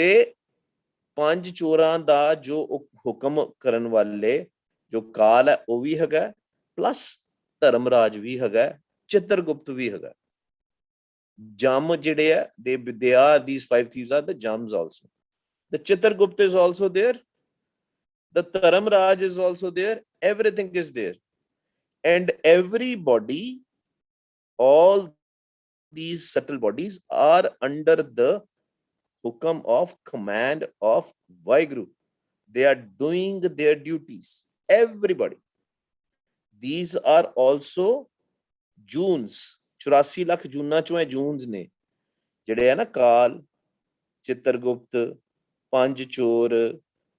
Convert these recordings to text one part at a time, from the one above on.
ਤੇ ਪੰਜ ਚੋਰਾਂ ਦਾ ਜੋ ਹੁਕਮ ਕਰਨ ਵਾਲੇ ਜੋ ਕਾਲ ਹੈ ਉਹ ਵੀ ਹੈਗਾ, ਪਲੱਸ ਧਰਮਰਾਜ ਵੀ ਹੈਗਾ, ਚਿੱਤਰਗੁਪਤ ਵੀ ਹੈਗਾ। ਜਮ ਜਿਹੜੇ ਆ they are these five thieves are the jums also. The Chitragupta is also there, the Dharamraj is also there, everything is there. And everybody, all these subtle bodies are under the hukam of command of Vaheguru. They are doing their duties. Everybody. These are also Junes. 84 lakh ਜੂਨਾਂ ਚੋਂ ਇਹ ਜੂਨਸ ਨੇ ਜਿਹੜੇ ਆ ਨਾ ਕਾਲ, ਚਿੱਤਰਗੁਪਤ, ਪੰਜ ਚੋਰ.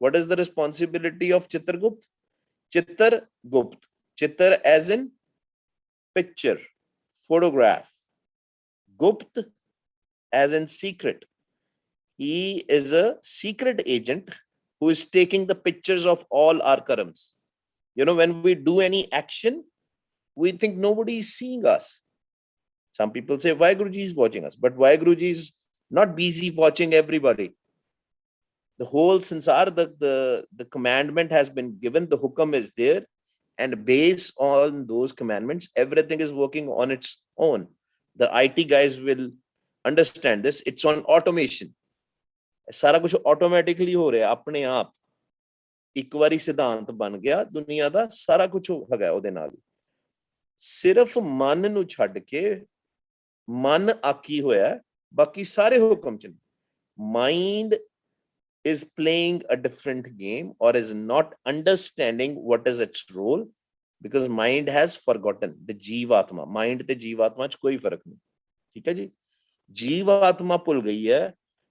What is the responsibility of Chitragupta? Chitragupta. Chitr as in picture, photograph. Gupt as in secret. He is a secret agent who is taking the pictures of all our karams. You know, when we do any action, we think nobody is seeing us. Some people say Vaheguruji is watching us, but Vaheguruji is not busy watching everybody. The whole sansar, the commandment has been given, the hukam is there, and based on those commandments, everything is working on its own. The IT guys will understand this. It's on automation. ਸਾਰਾ ਕੁਝ automatically ਹੋ ਰਿਹਾ ਆਪਣੇ ਆਪ, ਇੱਕ ਵਾਰੀ ਸਿਧਾਂਤ ਬਣ ਗਿਆ ਦੁਨੀਆ ਦਾ, ਸਾਰਾ ਕੁਝ ਹੈਗਾ ਉਹਦੇ ਨਾਲ। ਸਿਰਫ ਮਨ ਨੂੰ ਛੱਡ ਕੇ, ਮਨ ਆਕੀ ਹੋਇਆ, ਬਾਕੀ ਸਾਰੇ ਹੁਕਮ ਚ। Mind is playing a different game or is not understanding what is its role, because mind has forgotten the jeevatma. Mind te jeevatma ch koi farak nahi, theek hai ji। jeevatma ਭੁੱਲ ਗਈ ਹੈ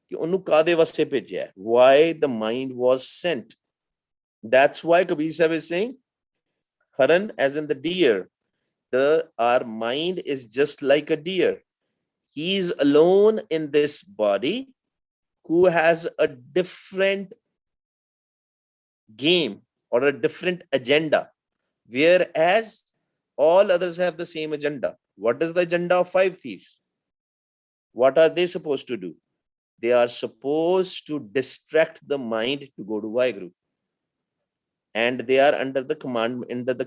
ਕਿ ਉਹਨੂੰ ਕਾਦੇ ਵਾਸਤੇ ਭੇਜਿਆ ਹੈ, why the mind was sent. That's why Kabir Sahib is saying Haran as in the deer. Our mind is just like a deer. He is alone in this body, who has a different game or a different agenda, whereas all others have the same agenda. What is the agenda of five thieves? What are they supposed to do? They are supposed to distract the mind to go to Vaheguru. And they are under the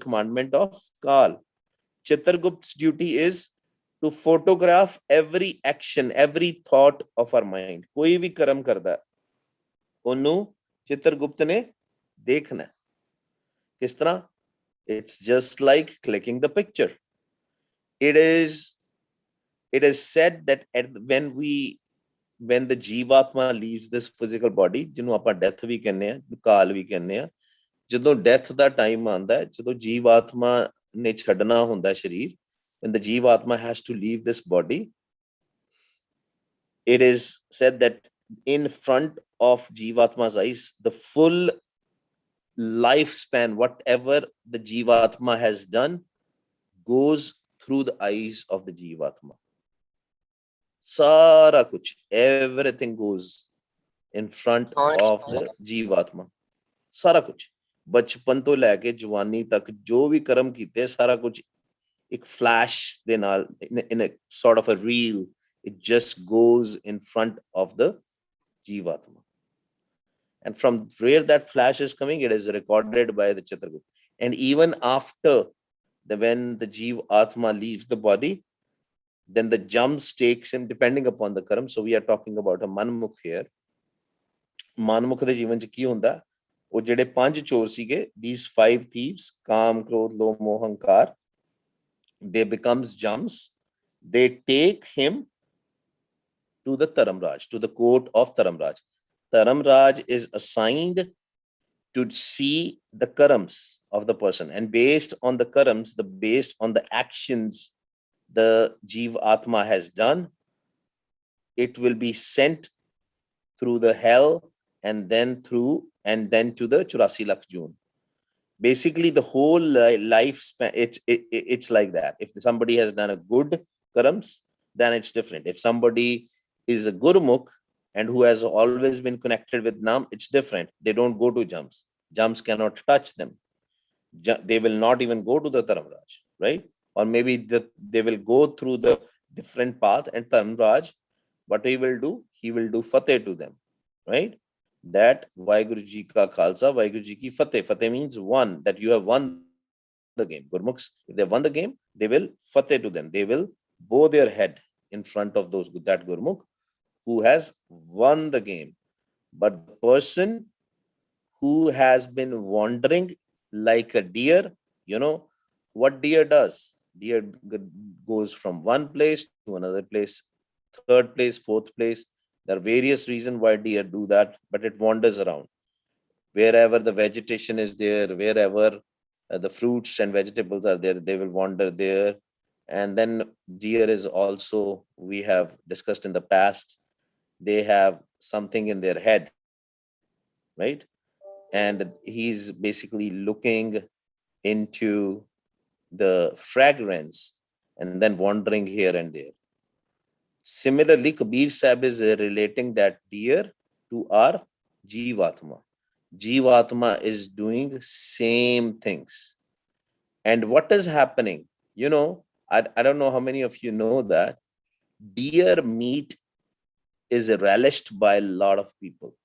commandment of Kal. Chitragupta's duty is to photograph every action, every thought of our mind. कोई भी कर्म करदा ਉਹਨੂੰ ਚਿੱਤਰਗੁਪਤ ਨੇ ਦੇਖਣਾ। ਕਿਸ ਤਰ੍ਹਾਂ? It's just like clicking the picture. It is said that when the jeevatma leaves this physical body, ਜਿਹਨੂੰ ਆਪਾਂ death ਵੀ ਕਹਿੰਦੇ ਆ, ਕਾਲ ਵੀ ਕਹਿੰਦੇ ਆ, ਜਦੋਂ death ਦਾ time ਆਉਂਦਾ ਹੈ, ਜਦੋਂ ਜੀਵਾਤਮਾ ਨੇ ਛੱਡਣਾ ਹੁੰਦਾ ਸਰੀਰ, when the Jeevatma has to leave this body, it is said that in front of Jeevatma's eyes, the full lifespan, whatever the Jeevatma has done, goes through the eyes of the Jeevatma. Sara kuch, everything goes in front of the Jeevatma. Sara kuch. ਬਚਪਨ ਤੋਂ ਲੈ ਕੇ ਜਵਾਨੀ ਤੱਕ ਜੋ ਵੀ ਕਰਮ ਕੀਤੇ, ਸਾਰਾ ਕੁਝ ਇੱਕ flash ਦੇ ਨਾਲ, in a sort of a reel, it just goes in front of the Jeevatma. And from where that flash is coming, it is recorded by the Chitragupta. And even after when the Jeevatma leaves the body, then the jumps takes him depending upon the karam. So we are talking about a manmukh here. Manmukh ਦੇ ਜੀਵਨ ਚ ਕੀ ਹੁੰਦਾ? ਉਹ ਜਿਹੜੇ ਪੰਜ ਚੋਰ ਸੀਗੇ, these five thieves, ਕਾਮ, ਕ੍ਰੋਧ, ਲੋਭ, ਮੋਹ, ਹੰਕਾਰ, they becomes jums. They take him to the Dharamraj, to the court of Dharamraj. Dharamraj is assigned to see the karams of the person, and based on the karams, based on the actions the Jeev Atma has done, it will be sent through the hell and then to the 84 lakh June. Basically, the whole lifespan, it's like that. If somebody has done a good karams, then it's different. If somebody is a gurmukh and who has always been connected with Nam, it's different. They don't go to jumps. Jumps cannot touch them. They will not even go to the Dharamraj, right? Or maybe they will go through the different path, and Dharamraj, what he will do? He will do fateh to them. right? That Vaheguru Ji ka Khalsa, Vaheguru Ji ki Fateh. Fateh means won, that you have won the game. Gurmukhs, if they won the game, they will Fateh to them. They will bow their head in front of that Gurmukh who has won the game. But the person who has been wandering like a deer, you know what deer does? Deer goes from one place to another place, third place, fourth place. There are various reasons why deer do that, but it wanders around. Wherever the vegetation is there, wherever the fruits and vegetables are there, they will wander there. And then deer is also, we have discussed in the past, they have something in their head, right? And he's basically looking into the fragrance and then wandering here and there. Similarly, Kabir Sahib is relating that deer to our Jivatma. Jivatma is doing same things. And what is happening? I don't know how many of you know that deer meat is relished by a lot of people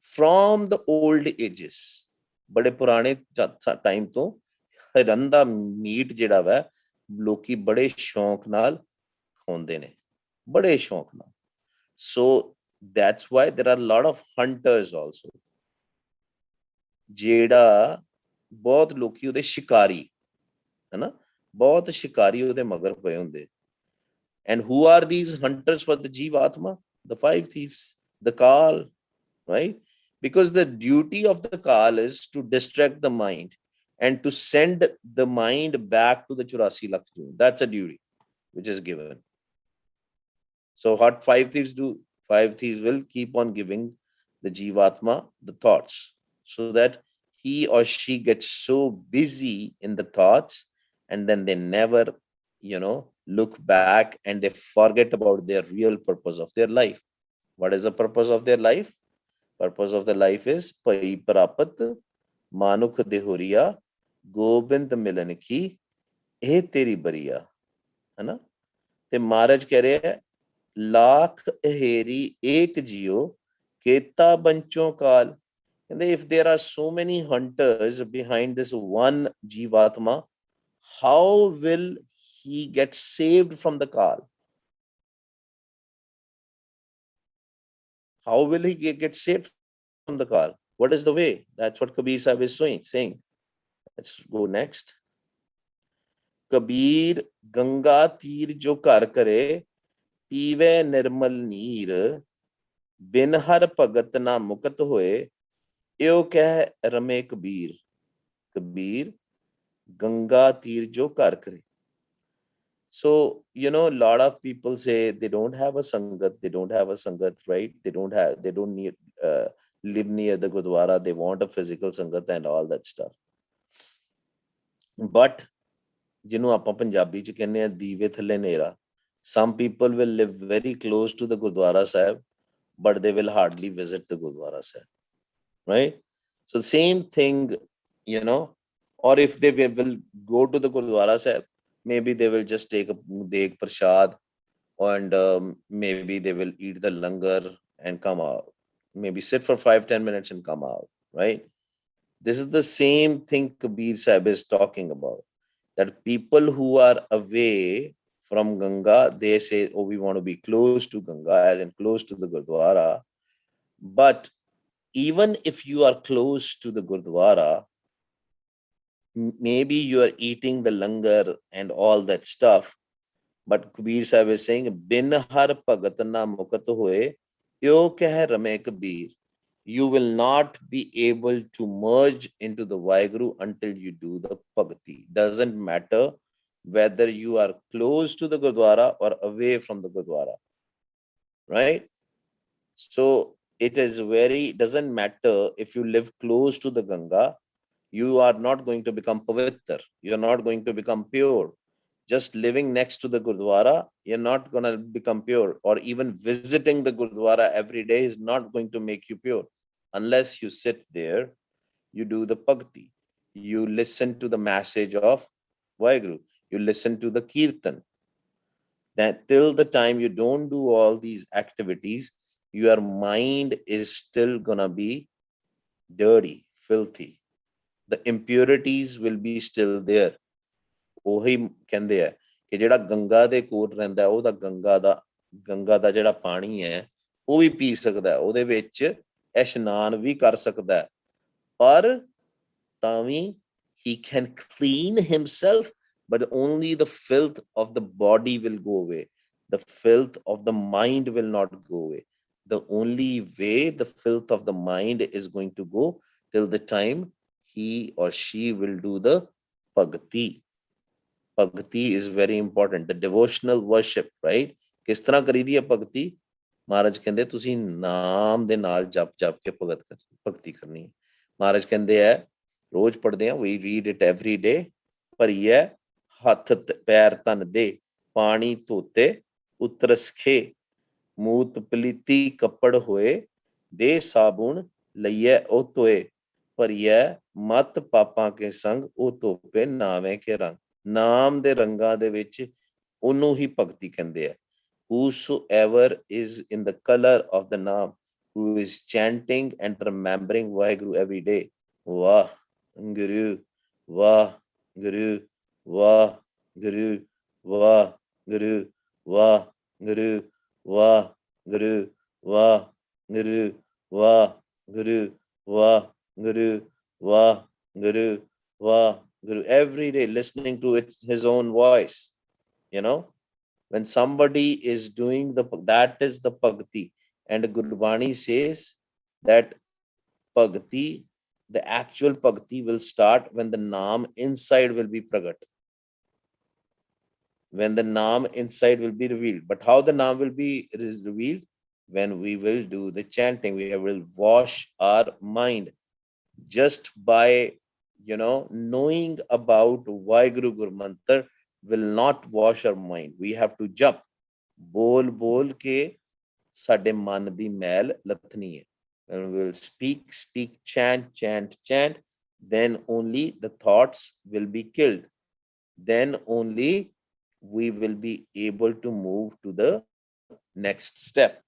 from the old ages. बड़े पुराने time तो हिरन दा meet ਜਿਹੜਾ ਵਾ ਲੋਕੀ ਬੜੇ ਸ਼ੌਂਕ ਨਾਲ ਖਾਂਦੇ ਨੇ, ਬੜੇ ਸ਼ੌਂਕ ਨਾਲ. So that's why there are a lot of hunters also, ਜਿਹੜਾ ਬਹੁਤ ਲੋਕੀ ਉਹਦੇ ਸ਼ਿਕਾਰੀ ਹੈ ਨਾ, ਬਹੁਤ ਸ਼ਿਕਾਰੀ ਉਹਦੇ ਮਗਰ ਪਏ ਹੁੰਦੇ. And who are these hunters for the Jivatma? The five thieves, the Kal, right? Because the duty of the Kal is to distract the mind and to send the mind back to the 84 lakh June. That's a duty which is given. So what five thieves do? Five thieves will keep on giving the Jivatma the thoughts, so that he or she gets so busy in the thoughts, and then they never, look back, and they forget about their real purpose of their life. What is the purpose of their life? Purpose of the life is Pai Prapat Manukh Dehuriya Gobind Milan Ki Eh Teri Bariya. है ना? ते महाराज कह रहे हैं लाख हेरी एक जियो केता बंचों काल. And if there are so many hunters behind this one Jivatma, how will he get saved from the Kal? How will he get saved from the Kal? What is the way? That's what Kabir Sahib is saying. Let's go next. Kabir Ganga Tir jo kar kare, pीवे निर्मल नीर, बिन हर भगत ना मुकत होए, यो कह रमे Kabir. Kabir Ganga Tir jo kar kare. So, a lot of people say they don't have a sangat, right? They don't need, live near the Gurdwara, they want a physical sangat and all that stuff. But, ਜਿਹਨੂੰ ਆਪਾਂ ਪੰਜਾਬੀ ਚ ਕਹਿੰਦੇ ਆ ਦੀਵੇ ਥੱਲੇ ਨੇਰਾ, some people will live very close to the Gurdwara Sahib, but they will hardly visit the Gurdwara Sahib, right? So same thing, or if they will go to the Gurdwara Sahib, maybe they will just take a deg prasad, and maybe they will eat the langar and come out. Maybe sit for 5-10 minutes and come out, right? This is the same thing Kabir Sahib is talking about. That people who are away from Ganga, they say, oh, we want to be close to Ganga, as in close to the Gurdwara. But even if you are close to the Gurdwara, maybe you are eating the langar and all that stuff. But Kabir Sahib is saying, bin har bhagat na mukat hoye, yo keh rame Kabir. You will not be able to merge into the Vaheguru until you do the Bhakti. Doesn't matter whether you are close to the Gurdwara or away from the Gurdwara, right? So doesn't matter if you live close to the Ganga, you are not going to become pavitr. You're not going to become pure. Just living next to the Gurdwara, you're not going to become pure. Or even visiting the Gurdwara every day is not going to make you pure. Unless you sit there, you do the Bhakti. You listen to the message of Vaheguru. You listen to the Kirtan. That till the time you don't do all these activities, your mind is still gonna be dirty, filthy. The impurities will be still there. ਉਹੀ ਕਹਿੰਦੇ ਆ ਕਿ ਜਿਹੜਾ ਗੰਗਾ ਦੇ ਕੋਲ ਰਹਿੰਦਾ ਉਹਦਾ ਗੰਗਾ ਦਾ ਜਿਹੜਾ ਪਾਣੀ ਹੈ ਉਹ ਵੀ ਪੀ ਸਕਦਾ, ਉਹਦੇ ਵਿੱਚ ਇਸ਼ਨਾਨ ਵੀ ਕਰ ਸਕਦਾ, ਪਰ ਤਾਂ ਵੀ he can clean himself, but only the filth of the body will go away. The filth of the mind will not go away. The only way the filth of the mind is going to go till the time he or she will do the bhakti. Bhakti is very important. The devotional worship, right? ਕਿਸ ਤਰ੍ਹਾਂ ਕਰੀਦੀ ਹੈ ਭਗਤੀ? ਮਹਾਰਾਜ ਕਹਿੰਦੇ ਤੁਸੀਂ ਨਾਮ ਦੇ ਨਾਲ ਜਪ ਜਪ ਕੇ ਭਗਤੀ ਕਰਨੀ ਹੈ। ਮਹਾਰਾਜ ਕਹਿੰਦੇ ਹੈ ਰੋਜ਼ ਪੜ੍ਹਦੇ ਆ, we read it every day, ਭਰੀਏ ਹੱਥ ਪੈਰ ਤਨ ਦੇ ਪਾਣੀ ਧੋਤੇ ਉਤਰਸ ਖੇ ਮੂਤ ਪਲੀਤੀ ਕੱਪੜ ਹੋਏ ਦੇ ਸਾਬੁਣ ਲਈਏ ਉਹ ਧੋਏ ਭਰੀਏ ਮਤ ਪਾਪਾਂ ਕੇ ਸੰਗ ਉਹ ਧੋਪੇ ਨਾਵੇਂ ਕੇ ਰੰਗ। ਨਾਮ ਦੇ ਰੰਗਾਂ ਦੇ ਵਿੱਚ ਉਹਨੂੰ ਹੀ ਭਗਤੀ ਕਹਿੰਦੇ ਆ। Whosoever is in the color of the Naam, who is chanting and remembering Vaheguru every day. Vah Guru, Vah Guru, Vah Guru, Vah Guru, Vah Guru, Vah Guru, Vah Guru, Vah Guru, Vah Guru, Vah Guru, Vah Guru. Every day listening to his own voice, you know. When somebody is doing that is the bhakti. And Gurbani says that bhakti, the actual bhakti will start when the naam inside will be pragat. When the naam inside will be revealed. But how the naam will be revealed? When we will do the chanting, we will wash our mind. Just by, knowing about Vaheguru Guru Mantra will not wash our mind. We have to jump. ਬੋਲ ਕੇ ਸਾਡੇ ਮਨ ਦੀ ਮੈਲ ਲੱਥਣੀ ਹੈ। When we will speak, chant, then only the thoughts will be killed. Then only we will be able to move to the next step.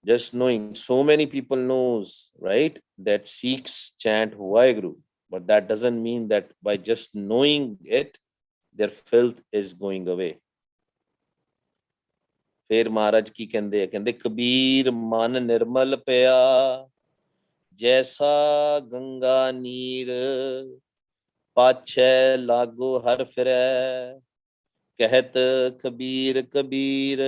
Just knowing, so many people knows, right, that Sikhs chant Vaheguru, but that doesn't mean that by just knowing it, their filth is going away. ਫਿਰ ਮਹਾਰਾਜ ਕੀ ਕਹਿੰਦੇ ਆ? ਕਹਿੰਦੇ ਕਬੀਰ ਮਨ ਨਿਰਮਲ ਪਿਆ ਜੈਸਾ ਗੰਗਾ ਨੀਰ ਪਾਛੈ ਲਾਗੋ ਹਰ ਫਿਰੈ ਕਹਿਤ ਕਬੀਰ ਕਬੀਰ।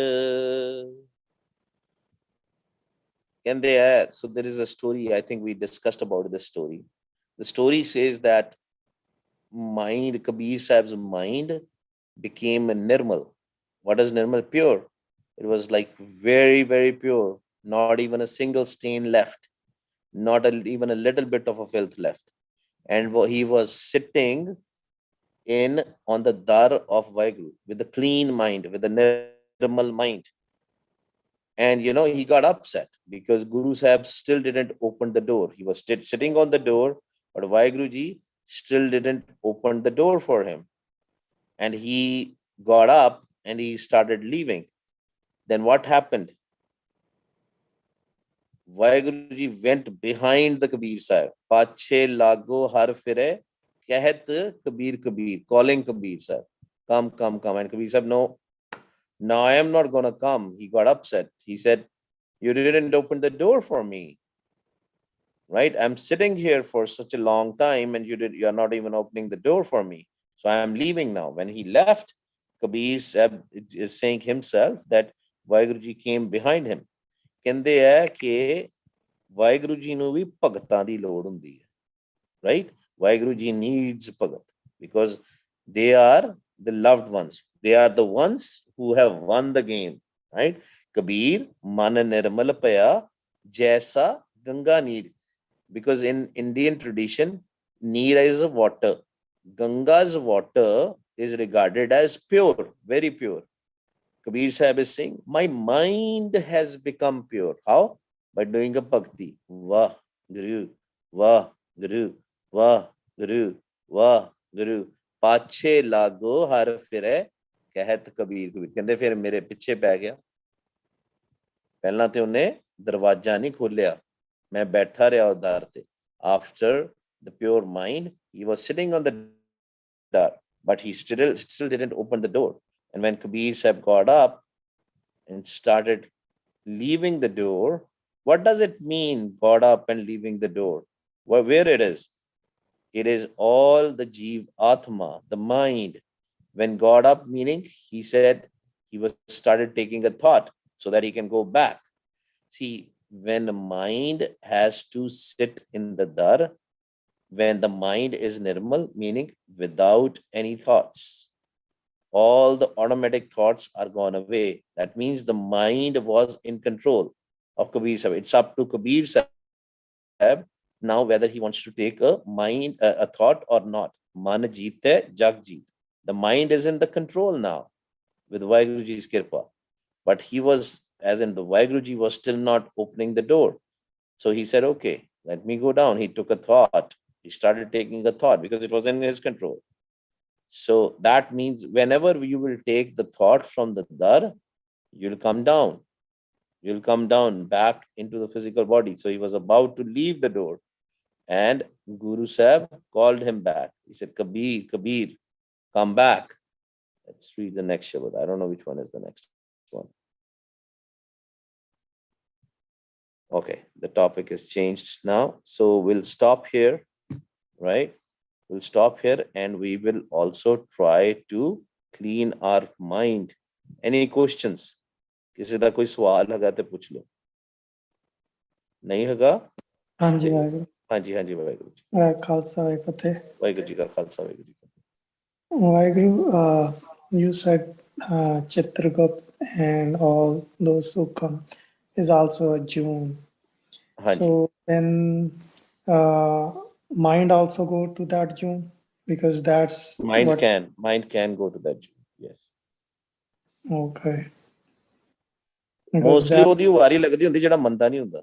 ਕਹਿੰਦੇ ਆ, so there is a story, I think we discussed about this story. The story says that Kabir Sahib's mind became nirmal. What is nirmal? Pure. It was like very, very pure. Not even a single stain left. Not even a little bit of a filth left. And he was sitting on the dar of Vaheguru with a clean mind, with a nirmal mind. And he got upset because Guru Sahib still didn't open the door. He was sitting on the door, but Vaheguruji still didn't open the door for him. And he got up and he started leaving. Then what happened? Vaheguruji went behind the Kabir Sahib. Pache lago har fire kehat Kabir Kabir, calling Kabir Sahib. Come. And Kabir Sahib, no, I am not going to come. He got upset. He said, you didn't open the door for me. Right? I'm sitting here for such a long time and you are not even opening the door for me. So I am leaving now. When he left, Kabir Sahib is saying himself that Vaheguruji came behind him. ਕਹਿੰਦੇ ਹੈ ਕਿ ਵਾਹਿਗੁਰੂ ਜੀ ਨੂੰ ਵੀ ਭਗਤਾਂ ਦੀ ਲੋੜ ਹੁੰਦੀ ਹੈ, right? Waheguru ji needs Bhagat because they are the loved ones. They are the ones who have won the game, right? Kabir man nirmal paya jaisa ganga neer, because in Indian tradition neer is a water. Ganga's water is regarded as pure, very pure. Kabir Sahib is saying, my mind has become pure. How? By doing a bhakti. Vah Guru, Vah Guru, Vah Guru, Vah Guru. Pache lago har fire ਕਹਿਤ Kabir Kabir. ਕਹਿੰਦੇ ਫਿਰ ਮੇਰੇ ਪਿੱਛੇ ਪੈ ਗਿਆ। ਪਹਿਲਾਂ ਤੇ ਉਹਨੇ ਦਰਵਾਜ਼ਾ ਨਹੀਂ ਖੋਲਿਆ, ਮੈਂ ਬੈਠਾ ਰਿਹਾ ਉਹ ਦਰ ਤੇ। After the pure mind, he was sitting on the door, but he still didn't open the door. And when Kabir Sahib got up and started leaving the door, what does it mean, got up and leaving the door? Where it is? It is all the Jeev Atma, the mind. When got up, meaning he said he was started taking a thought so that he can go back. See, when the mind has to sit in the dar, when the mind is nirmal, meaning without any thoughts, all the automatic thoughts are gone away. That means the mind was in control of Kabir Sahib. It's up to Kabir Sahib now whether he wants to take a thought or not. Man jeete jag jeet. The mind is in the control now with Vaheguruji's kirpa. But he was, as in the Vaheguruji was still not opening the door. So he said, okay, let me go down. He took a thought. He started taking a thought because it was in his control. So that means whenever you will take the thought from the dar, you'll come down. You'll come down back into the physical body. So he was about to leave the door. And Guru Sahib called him back. He said, Kabir, Kabir, come back. Let's read the next Shabad. I don't know which one is the next one. Okay, the topic has changed now. So we'll stop here, right? We'll stop here and we will also try to clean our mind. Any questions? किसी दा कोई सवाल हैगा ते पूछ लो। नहीं हैगा? हाँ जी वाहिगुरू। हाँ जी वाहिगुरू जी। खालसा वाहिगुरू फतेह। वाहिगुरू जी का खालसा वाहिगुरू जी का फतेह। Vaiguru, you said Chitragupt and all those who come is also a June. हाँ जी। So then mind also go to that June because that's Mind what. can go to that June. Yes. Okay. Mostly ਉਹਦੀ ਵਾਰੀ ਲੱਗਦੀ ਹੁੰਦੀ ਜਿਹੜਾ ਮੰਦਾ ਨਹੀਂ ਹੁੰਦਾ।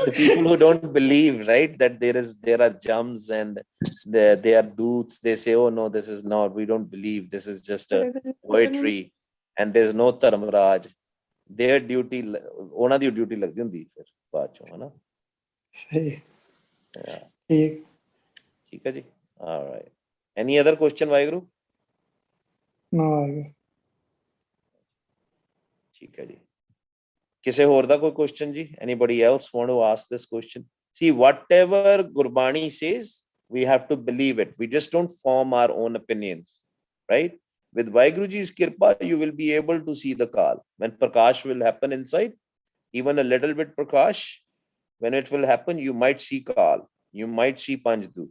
The people who don't believe, right, that there are jums and they are doots, they say, oh no, this is not, we don't believe, this is just a poetry and there's no Dharmaraj. Their duty, ਉਹਨਾਂ ਦੀ duty ਲੱਗਦੀ ਹੁੰਦੀ ਫਿਰ ਬਾਅਦ ਚੋਂ, ਹਨਾ? ਸਹੀ। ਠੀਕ ਹੈ ਜੀ। All right. Any other question, Waheguru? ਨਾ ਵਾਹਿਗੁਰੂ। ਠੀਕ ਹੈ ਜੀ। ਕਿਸੇ ਹੋਰ ਦਾ ਕੋਈ question ਜੀ? Anybody else want to ask this question? See, whatever Gurbani says, we have to believe it. We just don't form our own opinions, right? With Vaheguruji's kirpa, you will be able to see the Kal. When Prakash will happen inside, even a little bit Prakash, when it will happen, you might see Kal. You might see Panjdut,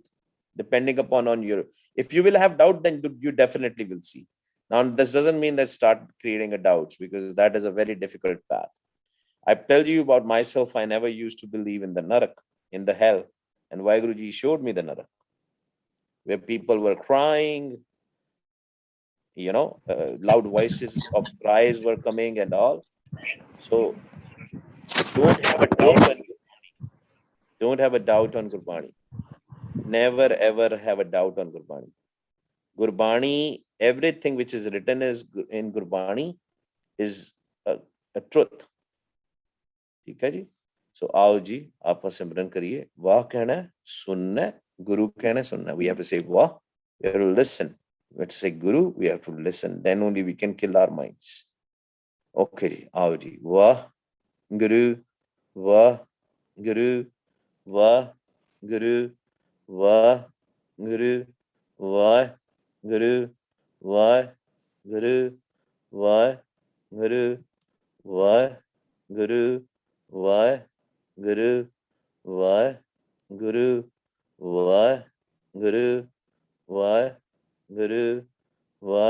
depending upon on your... If you will have doubt, then you definitely will see. Now, this doesn't mean that start creating a doubts, because that is a very difficult path. I tell you about myself, I never used to believe in the Narak, in the hell. And Vaheguruji showed me the Narak, where people were crying, you know, loud voices of cries were coming and all. So don't have a doubt on Gurbani. Don't have a doubt on Gurbani. Never ever have a doubt on Gurbani. Gurbani, everything which is written is in Gurbani is a truth. ठीक है जी? So आओ जी आपस सिमरन करिए। वाह कहना है, सुनना है, गुरु कहना है, सुनना है. We have to say वाह, we have to listen. We have to say Guru, we have to listen. Then only we can kill our minds. Okay ji, आओ जी. वाह Guru, वाह Guru, वाह Guru, वाह Guru, वाह Guru, वाह Guru, वाह Guru, वाह Guru, वाह Guru, वाह Guru, वाह Guru, वाह Guru, वाह